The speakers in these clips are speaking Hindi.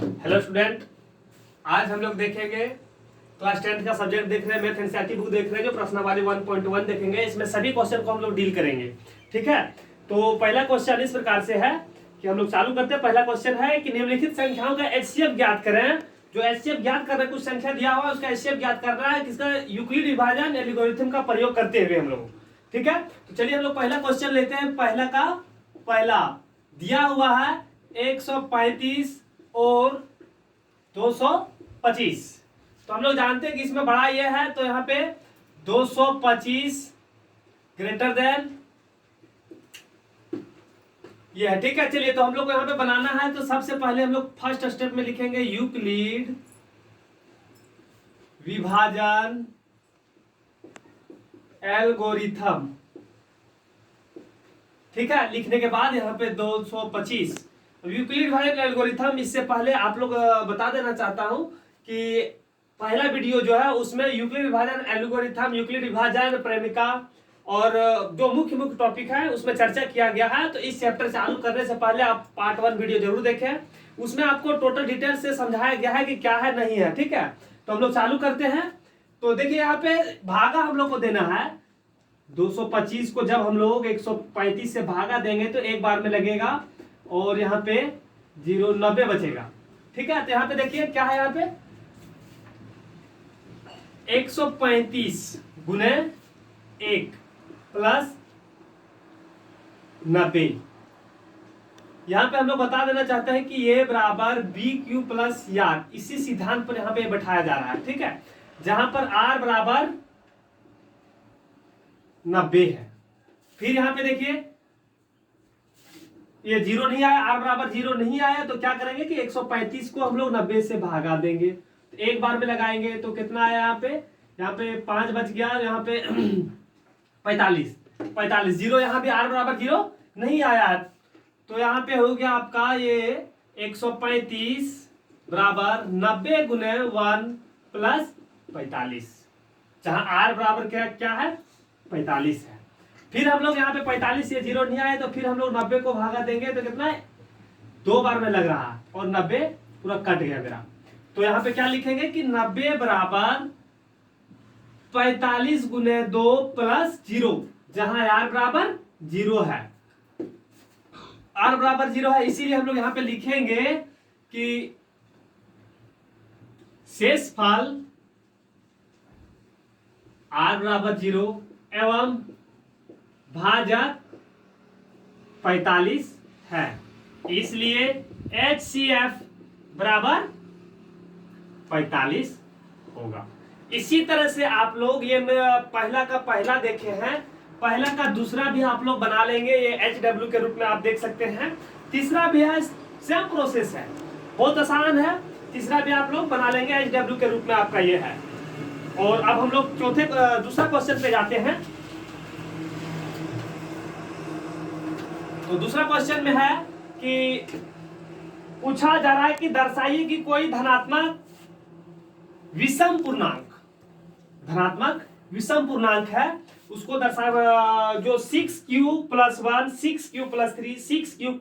हेलो स्टूडेंट, आज हम लोग देखेंगे क्लास 10th का सब्जेक्ट देख रहे हैं, मैथ एनसीईआरटी बुक देख रहे हैं, जो प्रश्नावली 1.1 देखेंगे। इसमें सभी क्वेश्चन को हम लोग डील करेंगे। ठीक है, तो पहला क्वेश्चन इस प्रकार से है कि हम लोग चालू करते हैं। पहला क्वेश्चन है कि निम्नलिखित संख्याओं का एचसीएफ ज्ञात करें। जो एचसीएफ ज्ञात कर रहे हैं, कुछ संख्या दिया हुआ है, उसका एचसीएफ ज्ञात करना है, किसका? यूक्लिड विभाजन एल्गोरिथम का प्रयोग करते हुए हम लोग। ठीक है, तो चलिए हम लोग पहला क्वेश्चन लेते हैं। पहला दिया हुआ है 135 और 225। तो हम लोग जानते हैं कि इसमें बड़ा ये है, तो यहाँ पे 225 ग्रेटर देन ये है। ठीक है, चलिए तो हम लोग को यहाँ पे बनाना है। तो सबसे पहले हम लोग फर्स्ट स्टेप में लिखेंगे यूक्लिड विभाजन एल्गोरिथम। ठीक है, लिखने के बाद यहाँ पे 225 यूक्लिड विभाजन एल्गोरिथम। इससे पहले आप लोग बता देना चाहता हूं कि पहला वीडियो जो है उसमें यूक्लिड विभाजन एल्गोरिथम, यूक्लिड विभाजन प्रेमिका और जो मुख्य टॉपिक है उसमें चर्चा किया गया है। तो इस चैप्टर चालू करने से पहले आप पार्ट 1 वीडियो जरूर देखें, उसमें आपको टोटल डिटेल से समझाया गया है कि क्या है नहीं है। ठीक है, तो हम लोग चालू करते हैं। तो देखिए यहाँ पे भागा हम लोग को देना है 225 को। जब हम लोग 135 से भागा देंगे तो एक बार में लगेगा और यहाँ पे 90 बचेगा। ठीक है, तो यहाँ पे देखिए क्या है, यहाँ पे 135 गुने 1 प्लस 90। यहाँ पे हम लोग बता देना चाहते हैं कि ये बराबर बी क्यू प्लस आर। इसी सिद्धांत पर यहाँ पे बैठाया जा रहा है। ठीक है, जहां पर आर बराबर 90 है। फिर यहाँ पे देखिए ये 0 नहीं आया, आर बराबर 0 नहीं आया, तो क्या करेंगे कि 135 को हम लोग 90 से भागा देंगे। तो एक बार में लगाएंगे तो कितना आया यहाँ पे 5 बच गया, यहाँ पे 45 0, यहाँ भी आर बराबर 0 नहीं आया। तो यहाँ पे हो गया आपका ये 135 बराबर 90 गुने 1 प्लस 45, जहां आर बराबर क्या है 45 है। फिर हम लोग यहाँ पे 45 से 0 नहीं आए, तो फिर हम लोग 90 को भागा देंगे तो कितना है, 2 बार में लग रहा है और 90 पूरा कट गया मेरा। तो यहाँ पे क्या लिखेंगे कि 90 बराबर 45 गुने 2 प्लस 0, जहां आर बराबर 0 है। आर बराबर 0 है, इसीलिए हम लोग यहाँ पे लिखेंगे कि शेषफल आर बराबर 0 एवं भाजक 45 है, इसलिए HCF बराबर 45 होगा। इसी तरह से आप लोग ये पहला का पहला देखे हैं, पहला का दूसरा भी आप लोग बना लेंगे, ये HW के रूप में आप देख सकते हैं। तीसरा भी है, सेम प्रोसेस है, बहुत आसान है। तीसरा भी आप लोग बना लेंगे, HW के रूप में आपका ये है। और अब हम लोग दूसरा क्वेश्चन पे जाते हैं। तो दूसरा क्वेश्चन में है कि पूछा जा रहा है कि दर्शाइए कि कोई धनात्मक विषम पूर्णांक है, उसको दर्शा जो 6q plus 1, 6q plus 3, 6q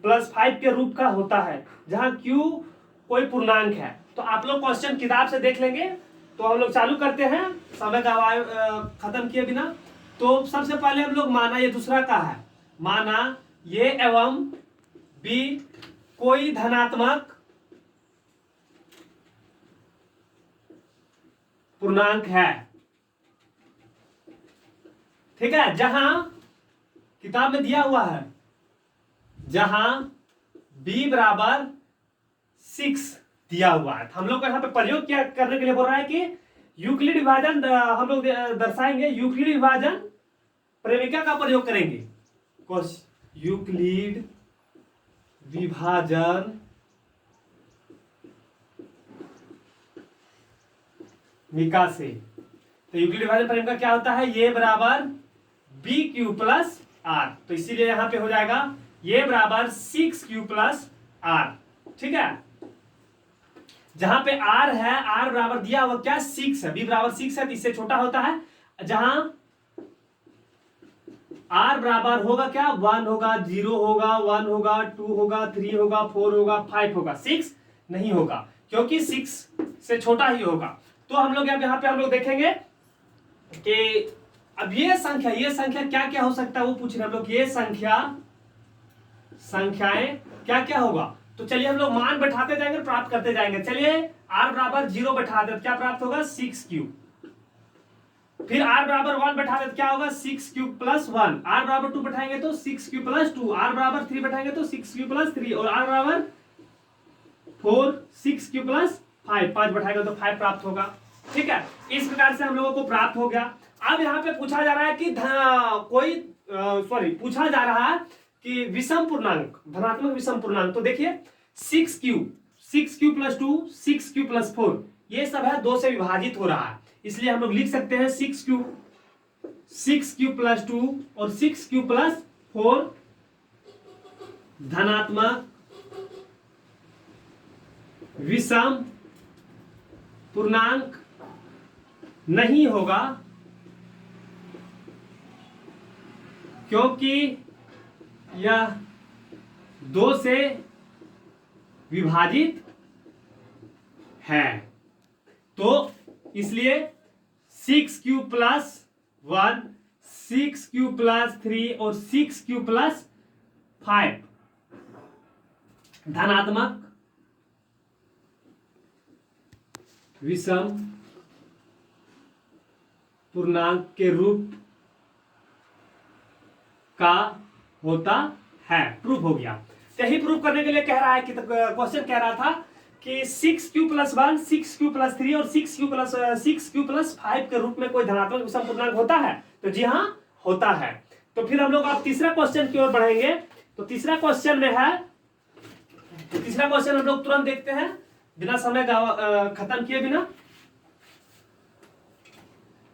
plus 5 के रूप का होता है, जहां q कोई पूर्णांक है। तो आप लोग क्वेश्चन किताब से देख लेंगे। तो हम लोग चालू करते हैं समय का खत्म किए बिना। तो सबसे पहले हम लोग माना ये दूसरा का है, माना ये एवं बी कोई धनात्मक पूर्णांक है। ठीक है, जहां किताब में दिया हुआ है, जहां b बराबर 6 दिया हुआ है। हम लोग को यहाँ पे प्रयोग क्या करने के लिए बोल रहा है कि यूक्लिड विभाजन हम लोग दर्शाएंगे, यूक्लिड विभाजन प्रेमिका का प्रयोग करेंगे। यूक्लिड विभाजन प्रेमिका से, तो यूक्लिड विभाजन प्रेमिका क्या होता है, ये बराबर बी क्यू प्लस आर। तो इसीलिए यहां पे हो जाएगा ये बराबर 6q प्लस आर। ठीक है, जहां पे आर है, आर बराबर दिया हुआ क्या 6 है, बी बराबर 6 है, तो इससे छोटा होता है। जहां आर बराबर होगा क्या, 1 होगा, 0 होगा, 1 होगा, 2 होगा, 3 होगा, 4 होगा, 5 होगा, 6 नहीं होगा, क्योंकि 6 से छोटा ही होगा। तो हम लोग यहाँ पे हम लोग देखेंगे कि अब ये संख्या क्या क्या हो सकता है वो पूछ रहे हैं हम लोग। ये संख्याएं क्या क्या होगा, तो चलिए हम लोग मान बैठाते जाएंगे, प्राप्त करते जाएंगे। चलिए r बराबर 0 बैठा दे, क्या प्राप्त होगा 6 क्यूब। फिर r बराबर 1 बैठा दे, क्या होगा 6 क्यूब प्लस 1। r बराबर 2 बैठाएंगे तो 6 क्यूब प्लस 2। r बराबर 3 बैठाएंगे तो 6 क्यूब प्लस 3। और r बराबर 4 6 क्यूब प्लस 5 बैठाएंगे तो 5 प्राप्त होगा। ठीक है, इस प्रकार से हम लोगों को प्राप्त हो गया। अब यहाँ पे पूछा जा रहा है कि पूछा जा रहा है कि विषम पूर्णांक, धनात्मक विषम पूर्णांक। तो देखिए 6 क्यूब प्लस 2 6 क्यूब प्लस 4 ये सब है 2 से विभाजित हो रहा है, इसलिए हम लोग लिख सकते हैं 6 क्यूब प्लस 2 और 6 क्यूब प्लस 4 धनात्मक विषम पूर्णांक नहीं होगा, क्योंकि यह 2 से विभाजित है। तो इसलिए 6 क्यूब प्लस 1 6 क्यूब प्लस 3 और 6 क्यूब प्लस 5 धनात्मक विषम पूर्णांक के रूप का होता है। प्रूफ हो गया। यही प्रूफ करने के लिए कह रहा है कि क्वेश्चन कह रहा था कि 6 क्यूब प्लस 1 6 क्यूब प्लस 3 और 6 क्यूब प्लस 5 के रूप में कोई धनात्मक विषम पूर्णांक होता है। तो जी हाँ होता है। तो फिर हम लोग अब तीसरा क्वेश्चन की ओर बढ़ेंगे। तो तीसरा क्वेश्चन में है, तो तीसरा क्वेश्चन हम लोग तुरंत देखते हैं बिना समय खत्म किए बिना।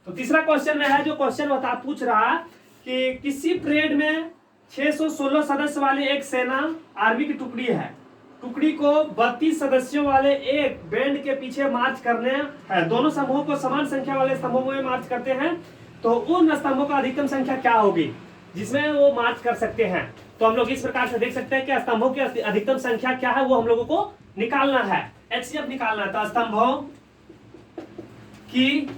तो तीसरा क्वेश्चन में है, जो क्वेश्चन पूछ रहा है कि किसी परेड में 616 सदस्य वाली एक सेना आर्मी की टुकड़ी है। टुकड़ी को 32 सदस्यों वाले एक बैंड के पीछे मार्च करने हैं। दोनों समूहों को समान संख्या वाले स्तंभों में मार्च करते हैं। तो उन स्तंभों का अधिकतम संख्या क्या होगी जिसमें वो मार्च कर सकते हैं। तो हम लोग इस प्रकार से देख सकते हैं कि स्तंभों की अधिकतम संख्या क्या है, वो हम लोगों को निकालना है, HCF निकालना है। तो स्तंभों की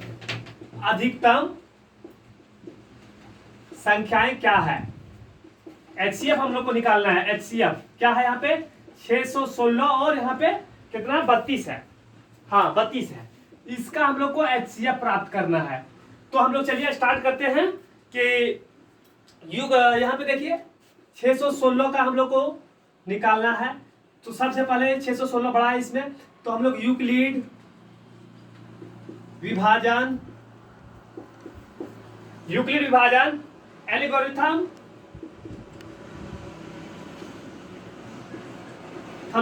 अधिकतम संख्याएं क्या है, HCF हम लोग को निकालना है। HCF क्या है, यहाँ पे 616 और यहाँ पे कितना 32 है। हाँ 32 है, इसका हम लोग को HCF प्राप्त करना है। तो हम लोग चलिए स्टार्ट करते हैं कि यहाँ पे देखिए 616 का हम लोग को निकालना है। तो सबसे पहले 616 बड़ा है इसमें, तो हम लोग यूक्लिड विभाजन एल्गोरिथम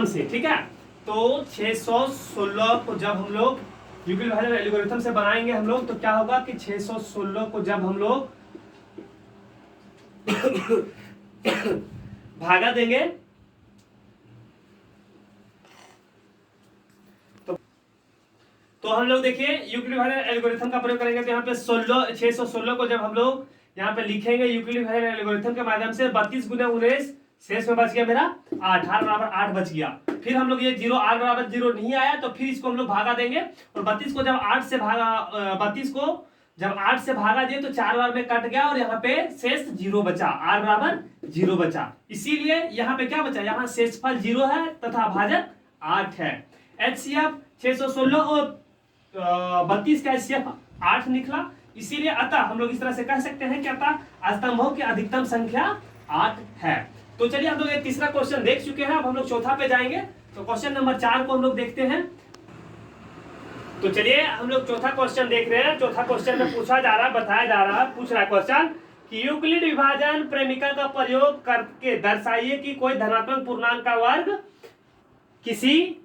से, ठीक है। तो 616 को जब हम लोग यूक्लिड विभाजन एल्गोरिथम से बनाएंगे हम लोग, तो क्या होगा कि 616 को जब हम लोग भागा देंगे तो हम लोग देखिए यूक्लिड विभाजन एल्गोरिथम का प्रयोग करेंगे। तो यहाँ पे 616 को जब हम लोग यहाँ पे लिखेंगे यूक्लिड विभाजन एल्गोरिथम के माध्यम से 32 गुना 19 शेष में बच गया मेरा 8, r बराबर 8 बच गया। फिर हम लोग ये 0 r बराबर 0 नहीं आया, तो फिर इसको हम लोग भागा देंगे और 32 को जब 8 से भागा दिए तो 4 बार में कट गया और यहाँ पे शेष 0 बचा, r बराबर 0 बचा। इसीलिए यहाँ पे क्या बचा, यहाँ शेषफल 0 है तथा भाजक 8 है। HCF 616 और 32 का HCF 8 निकला। इसीलिए अतः हम लोग इस तरह से कह सकते हैं कि अतः स्तंभों की अधिकतम संख्या 8 है। तो चलिए हम लोग ये तीसरा क्वेश्चन देख चुके हैं, अब हम लोग चौथा पे जाएंगे। तो क्वेश्चन नंबर 4 को हम लोग देखते हैं। तो चलिए हम लोग चौथा क्वेश्चन देख रहे हैं। चौथा क्वेश्चन में पूछ रहा है क्वेश्चन कि यूक्लिड विभाजन प्रेमिका का प्रयोग करके दर्शाइए कि कोई धनात्मक पूर्णांक का वर्ग किसी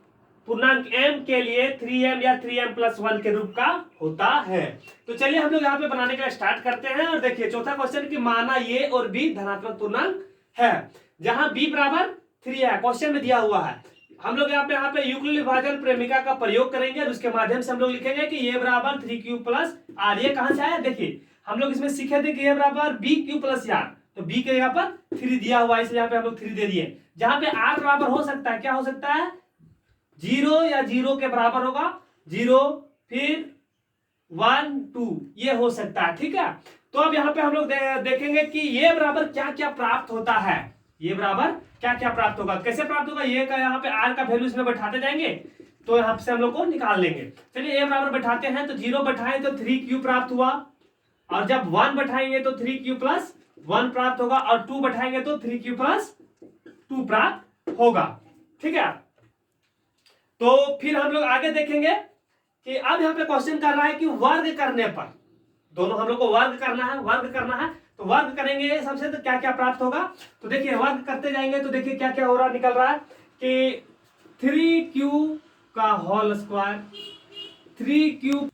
पूर्णांक m के लिए 3m या 3m + 1 के रूप का होता है। तो चलिए हम लोग यहाँ पे बनाने के लिए स्टार्ट करते हैं। और देखिए चौथा क्वेश्चन कि माना ये और b धनात्मक पूर्णांक है, जहां b बराबर 3 है, क्वेश्चन में दिया हुआ है। हम लोग यहाँ पे यूक्लिड विभाजन प्रेमिका का प्रयोग करेंगे और उसके माध्यम से हम लोग लिखेंगे कि ये बराबर 3q + r। ये कहां से आया, देखिए हम लोग इसमें सीखे थे कि ये बराबर bq + r, तो b के यहाँ पर 3 दिया हुआ है, इसलिए यहाँ पे हम लोग 3 दे दिए। जहां पे r बराबर हो सकता है, क्या हो सकता है 0 या 0 के बराबर होगा, 0 फिर 1 2 ये हो सकता है। ठीक है, तो अब यहाँ पे हम लोग देखेंगे कि ये बराबर क्या क्या प्राप्त होता है, ये बराबर क्या क्या प्राप्त होगा, कैसे प्राप्त होगा, ये का यहाँ पे आर का वैल्यू इसमें बैठाते जाएंगे तो यहाँ से हम लोग को निकाल लेंगे। चलिए ए बराबर बैठाते हैं, तो 0 बैठाएं तो 3q प्राप्त हुआ, और जब 1 बैठाएंगे तो 3q प्लस 1 प्राप्त होगा, और 2 बैठाएंगे तो 3q प्लस 2 प्राप्त होगा। ठीक है, तो फिर हम लोग आगे देखेंगे कि अब यहाँ पे क्वेश्चन कर रहा है कि वर्ग करने पर, दोनों हम लोग को वर्ग करना है, वर्ग करना है, तो वर्ग करेंगे सबसे तो क्या क्या प्राप्त होगा। तो देखिए वर्ग करते जाएंगे तो देखिए क्या क्या हो रहा निकल रहा है कि 3q का होल स्क्वायर, 3q,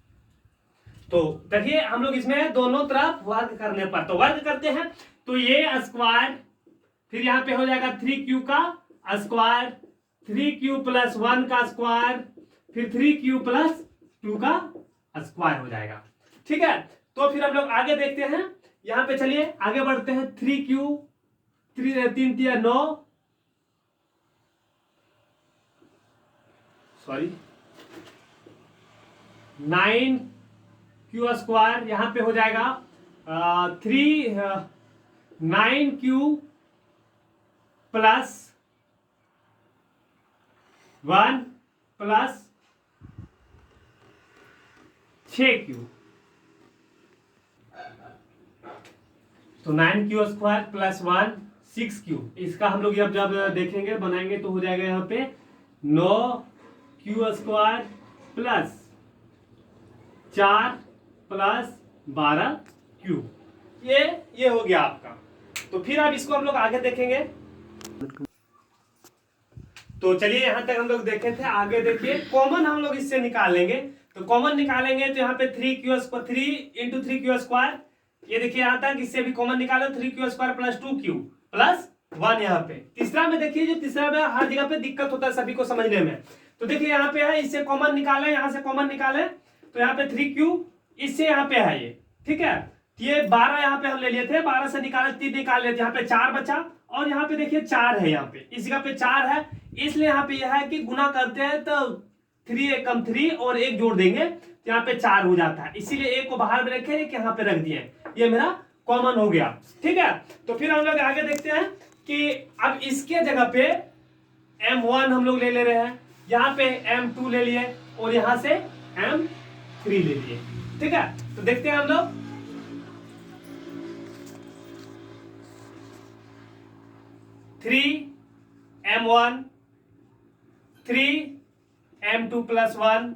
तो देखिए हम लोग इसमें दोनों तरफ वर्ग करने पर, तो वर्ग करते हैं तो ये स्क्वायर, फिर यहाँ पे हो जाएगा 3q का स्क्वायर, 3q प्लस 1 का स्क्वायर, फिर 3q प्लस 2 का स्क्वायर हो जाएगा। ठीक है, तो फिर हम लोग आगे देखते हैं, यहां पे चलिए आगे बढ़ते हैं। 3q 3 3 9 सॉरी 9q स्क्वायर, यहां पे हो जाएगा 9q प्लस 1 प्लस 6q, तो 9q स्क्वायर प्लस 1 6q, इसका हम लोग जब देखेंगे बनाएंगे तो हो जाएगा यहाँ पे 9q square plus 4 plus 12q, ये हो गया आपका। तो फिर अब इसको हम लोग आगे देखेंगे, तो चलिए यहां तक हम लोग देखे थे, आगे देखिए कॉमन हम लोग इससे निकालेंगे, तो कॉमन निकालेंगे तो यहाँ पे 3q square 3 into 3q square, ये देखिए यहाँ तक इससे भी कॉमन निकालो, 3q square plus 2q plus 1 यहाँ पे। तीसरा में देखिए, जो तीसरा में हर जगह पे दिक्कत होता है सभी को समझने में, तो देखिए यहाँ पे है, इससे कॉमन निकाले, यहाँ से कॉमन निकाले तो यहाँ पे 3q, इससे यहाँ पे है ये। ठीक है, ये 12 यहाँ पे हम ले लिए थे, 12 से निकाले 3 निकाल लेते, यहाँ पे 4 बचा, और यहाँ पे देखिए 4 है, यहाँ पे इस जगह पे 4 है, इसलिए यहाँ पे यह है कि गुना करते हैं तो 3 एक कम 3 और 1 जोड़ देंगे तो यहाँ पे 4 हो जाता है, इसीलिए 1 को बाहर में रखे, एक यहाँ पे रख दिए, ये मेरा कॉमन हो गया। ठीक है, तो फिर हम लोग आगे देखते हैं कि अब इसके जगह पे m1 हम लोग ले रहे हैं, यहाँ पे m2 ले लिए, और यहाँ से m3 ले लिए। ठीक है, तो देखते हैं हम लोग, m1 3m2 प्लस 1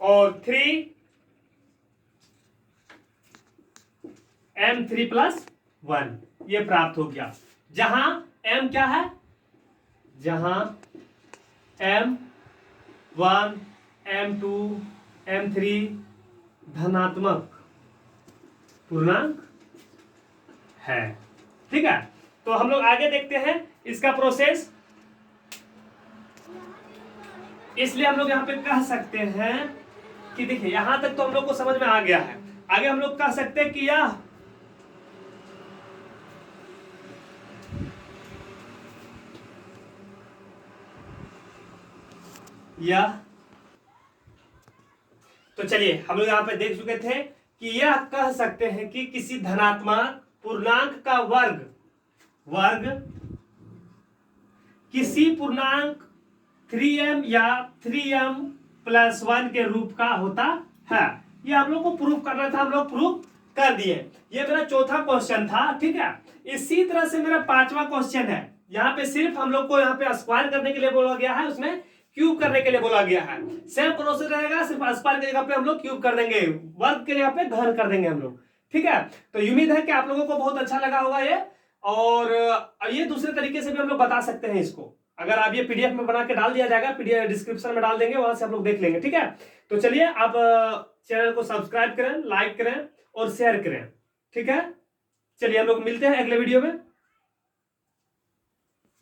और 3m3 प्लस 1, ये प्राप्त हो गया। जहां m क्या है, जहां m1 m2 m3 धनात्मक पूर्णांक है। ठीक है, तो हम लोग आगे देखते हैं इसका प्रोसेस, इसलिए हम लोग यहां पे कह सकते हैं कि देखिए यहां तक तो हम लोग को समझ में आ गया है, आगे हम लोग कह सकते हैं कि यह तो चलिए हम लोग यहां पे देख चुके थे कि यह कह सकते हैं कि किसी धनात्मक पूर्णांक का वर्ग किसी पूर्णांक 3m या 3m प्लस 1 के रूप का होता है। ये हम लोग को प्रूफ करना था, हम लोग प्रूफ कर दिए। ये मेरा चौथा क्वेश्चन था। ठीक है, इसी तरह से मेरा पांचवा क्वेश्चन है, यहाँ पे सिर्फ हम लोग को यहाँ पे स्क्वायर करने के लिए बोला गया है, उसमें क्यूब करने के लिए बोला गया है। सेम प्रोसेस रहेगा, सिर्फ स्क्वायर की जगह पे हम लोग क्यूब कर देंगे, वर्ग की जगह पे घन कर देंगे हम लोग। ठीक है, तो उम्मीद है कि आप लोगों को बहुत अच्छा लगा होगा ये, और ये दूसरे तरीके से भी हम लोग बता सकते हैं इसको, अगर आप ये पीडीएफ में बना के डाल दिया जाएगा, पीडीएफ डिस्क्रिप्शन में डाल देंगे, वहां से आप लोग देख लेंगे। ठीक है, तो चलिए आप चैनल को सब्सक्राइब करें, लाइक करें और शेयर करें। ठीक है, चलिए हम लोग मिलते हैं अगले वीडियो में।